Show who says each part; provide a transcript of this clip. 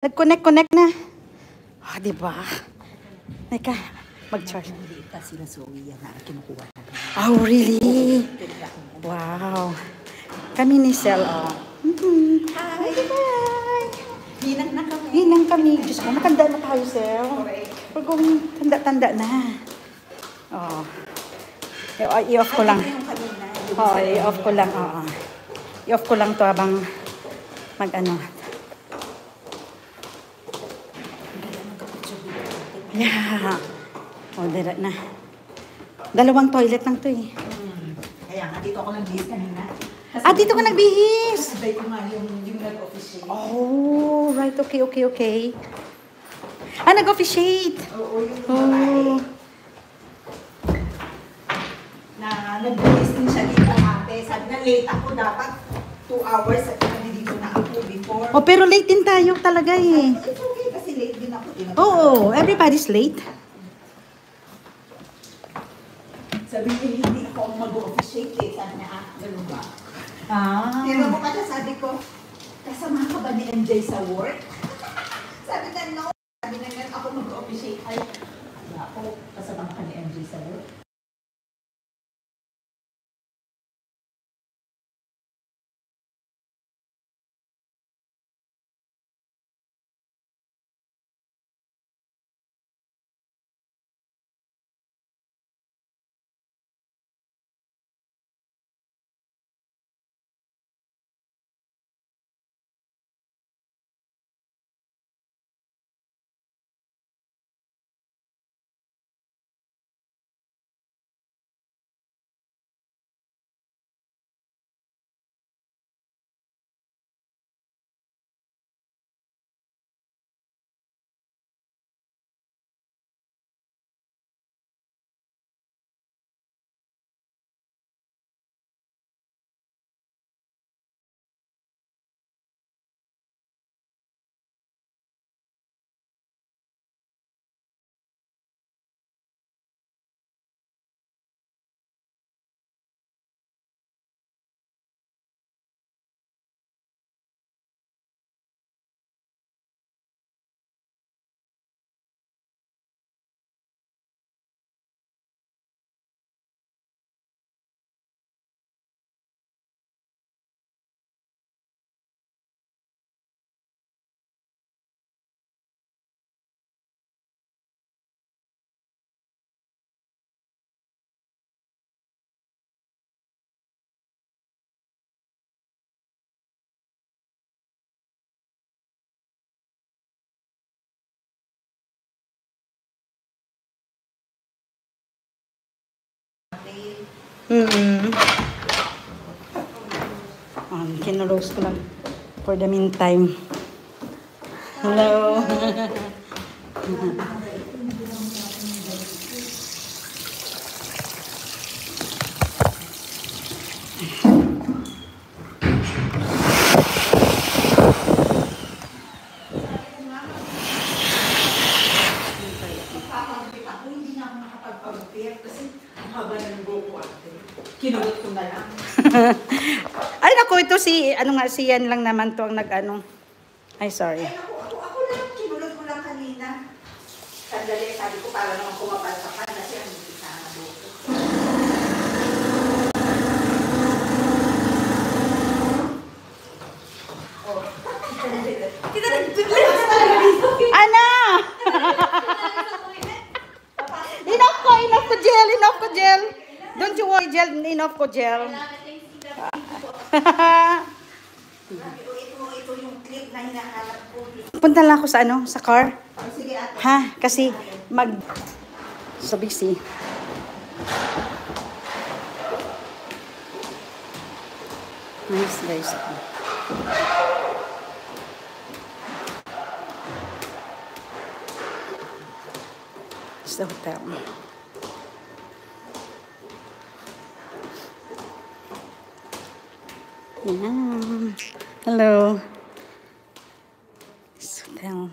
Speaker 1: Nag-connect na. Ah, di ba? Teka, mag-charge.
Speaker 2: Sila Zoe yan na kinukuha na.
Speaker 1: Oh, really? Wow. Kami ni Sel, oh.
Speaker 2: Hi!
Speaker 1: Hi!
Speaker 2: Hinang na kami.
Speaker 1: Hinang kami. Diyos ko, matanda na tayo, Sel. Pag tanda-tanda na. Oh. I-off ko lang. Oh, i-off ko lang. Oo. I-off ko lang to habang mag-ano. Yeah. Oh, dala na. Dalawang toilet lang to eh.
Speaker 2: Kaya nga, dito ako nagbihis kanina.
Speaker 1: Dito ka nagbihis?
Speaker 2: Sabay ko nga yung nag-officiate.
Speaker 1: Oh, right. Okay. Nag-officiate.
Speaker 2: Oo, yung babae. Na nagbihis din siya dito ate. Sabi na late ako, dapat 2 hours at dito na ako before.
Speaker 1: Oh, pero late din tayo talaga eh.
Speaker 2: It's okay kasi late din ako.
Speaker 1: Oo, everybody's late.
Speaker 2: Sabi niya, hindi ako ang mag-officiate eh. Sabi niya, ganun ba? Pero mo kasi sabi ko, kasama ka ba ni MJ sa work? Sabi na, no. Sabi na nga, ako mag-officiate. Ay, ako, kasama ka ni MJ sa work?
Speaker 1: Kinurose ko lang for the meantime. Hello.
Speaker 2: Kinulot ko na lang.
Speaker 1: Ay, naku, ito si Yan lang naman to ang nag-ano. Ay, sorry.
Speaker 2: Ay, ako lang, kinulot ko lang kanina. Sandali, sabi ko para naman kumapal sa pan kasi ang hindi sa buko. Oh. Kita nagtuloy talaga dito.
Speaker 1: Ana! Enough ko, gel. Don't you worry, gel. Enough ko, gel.
Speaker 2: Ito yung clip na hinahanap ko.
Speaker 1: Punta lang ako sa car.
Speaker 2: Sige ate.
Speaker 1: Ha? Kasi so busy. Nice, guys. It's the hotel. Yeah. Hello. It's hotel.